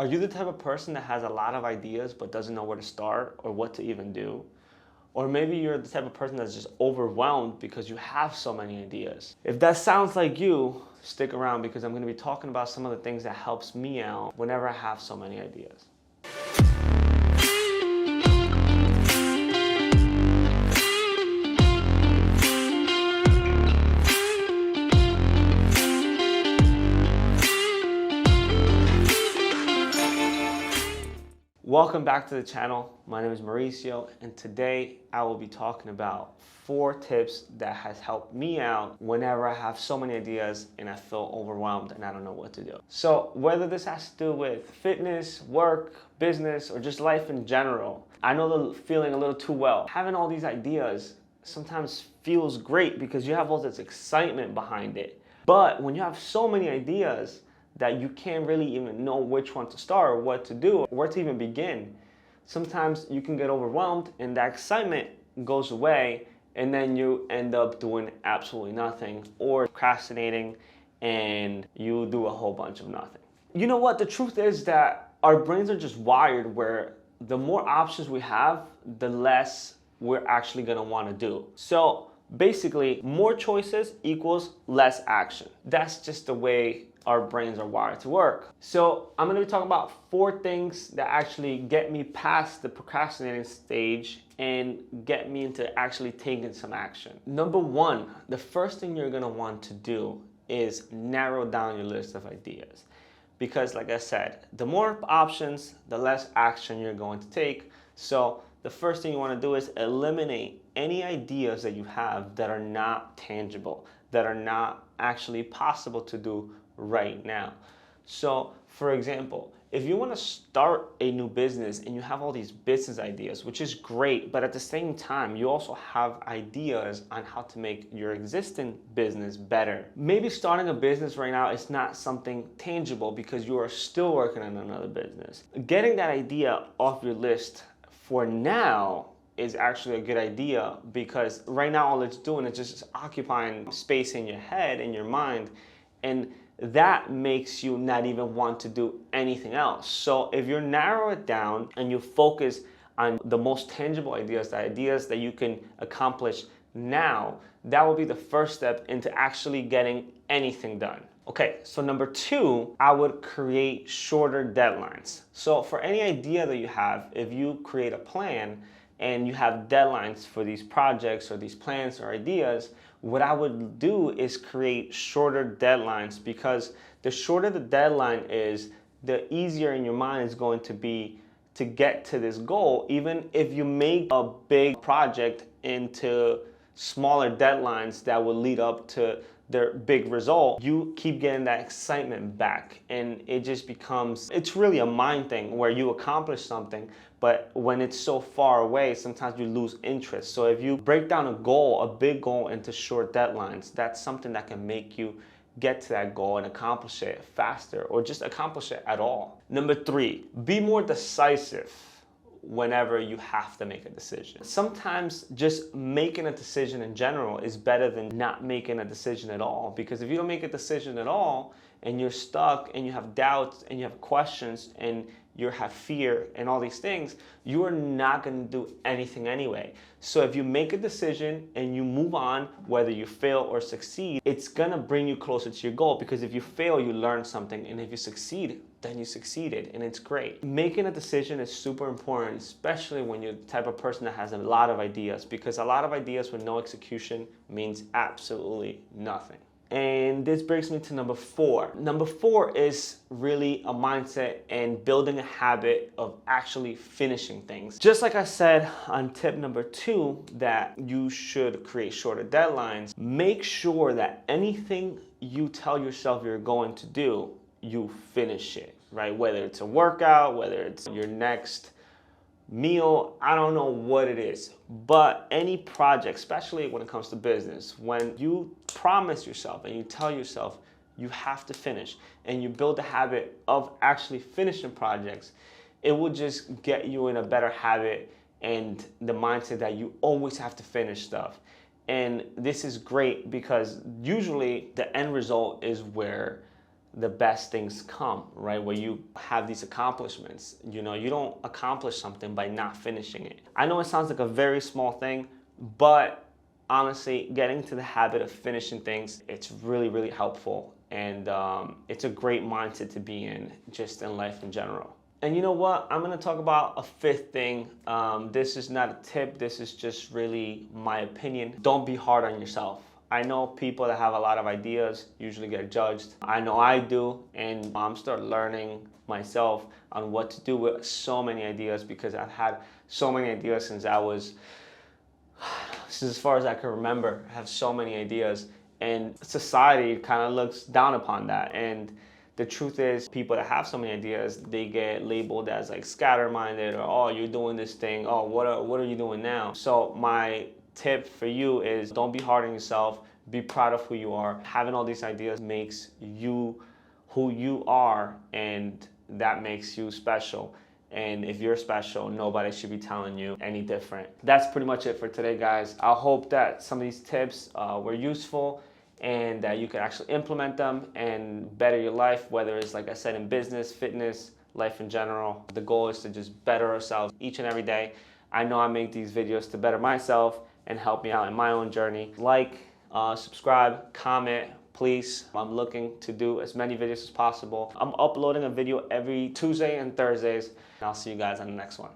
Are you the type of person that has a lot of ideas but doesn't know where to start or what to even do? Or maybe you're the type of person that's just overwhelmed because you have so many ideas. If that sounds like you, stick around because I'm going to be talking about some of the things that helps me out whenever I have so many ideas. Welcome back to the channel. My name is Mauricio, and today I will be talking about 4 tips that has helped me out whenever I have so many ideas and I feel overwhelmed and I don't know what to do. So whether this has to do with fitness, work, business, or just life in general, I know the feeling a little too well. Having all these ideas sometimes feels great because you have all this excitement behind it. But when you have so many ideas that you can't really even know which one to start or what to do or where to even begin, sometimes you can get overwhelmed and that excitement goes away and then you end up doing absolutely nothing or procrastinating and you do a whole bunch of nothing. You know what? The truth is that our brains are just wired where the more options we have, the less we're actually gonna wanna do. So basically, more choices equals less action. That's just the way our brains are wired to work. So I'm gonna be talking about 4 things that actually get me past the procrastinating stage and get me into actually taking some action. Number 1, the first thing you're gonna want to do is narrow down your list of ideas. Because like I said, the more options, the less action you're going to take. So the first thing you wanna do is eliminate any ideas that you have that are not tangible, that are not actually possible to do right now. So for example, if you want to start a new business and you have all these business ideas, which is great, but at the same time, you also have ideas on how to make your existing business better. Maybe starting a business right now is not something tangible because you are still working on another business. Getting that idea off your list for now is actually a good idea because right now all it's doing is just occupying space in your head, in your mind, and that makes you not even want to do anything else. So if you narrow it down and you focus on the most tangible ideas, the ideas that you can accomplish now, that will be the first step into actually getting anything done. Okay, so number 2, I would create shorter deadlines. So for any idea that you have, if you create a plan and you have deadlines for these projects or these plans or ideas, what I would do is create shorter deadlines because the shorter the deadline is, the easier in your mind is going to be to get to this goal. Even if you make a big project into smaller deadlines that will lead up to their big result, you keep getting that excitement back and it just becomes, it's really a mind thing where you accomplish something, but when it's so far away, sometimes you lose interest. So if you break down a goal, a big goal, into short deadlines, that's something that can make you get to that goal and accomplish it faster or just accomplish it at all. Number 3, be more decisive whenever you have to make a decision. Sometimes just making a decision in general is better than not making a decision at all, because if you don't make a decision at all and you're stuck and you have doubts and you have questions and you have fear and all these things, you are not going to do anything anyway. So if you make a decision and you move on, whether you fail or succeed, it's going to bring you closer to your goal, because if you fail, you learn something, and if you succeed, then you succeeded, and it's great. Making a decision is super important, especially when you're the type of person that has a lot of ideas, because a lot of ideas with no execution means absolutely nothing. And this brings me to number 4. Number 4 is really a mindset and building a habit of actually finishing things. Just like I said on tip number 2, that you should create shorter deadlines, make sure that anything you tell yourself you're going to do, you finish it, right? Whether it's a workout, whether it's your next meal, I don't know what it is, but any project, especially when it comes to business, when you promise yourself and you tell yourself you have to finish and you build a habit of actually finishing projects, it will just get you in a better habit and the mindset that you always have to finish stuff. And this is great because usually the end result is where the best things come, right? Where you have these accomplishments. You know, you don't accomplish something by not finishing it. I know it sounds like a very small thing, but honestly, getting to the habit of finishing things, it's really, really helpful. And it's a great mindset to be in, just in life in general. And you know what? I'm gonna talk about a fifth thing. This is not a tip, this is just really my opinion. Don't be hard on yourself. I know people that have a lot of ideas usually get judged. I know I do, and I'm still learning myself on what to do with so many ideas, because I've had so many ideas since as far as I can remember. I have so many ideas, and society kind of looks down upon that. And the truth is, people that have so many ideas, they get labeled as like scatter-minded, or, oh, you're doing this thing, oh, what are you doing now? So my tip for you is, don't be hard on yourself, be proud of who you are. Having all these ideas makes you who you are, and that makes you special. And if you're special, nobody should be telling you any different. That's pretty much it for today, guys. I hope that some of these tips were useful, and that you can actually implement them and better your life, whether it's, like I said, in business, fitness, life in general. The goal is to just better ourselves each and every day. I know I make these videos to better myself and help me out in my own journey. Like, subscribe, comment, please. I'm looking to do as many videos as possible. I'm uploading a video every Tuesday and Thursdays. And I'll see you guys on the next one.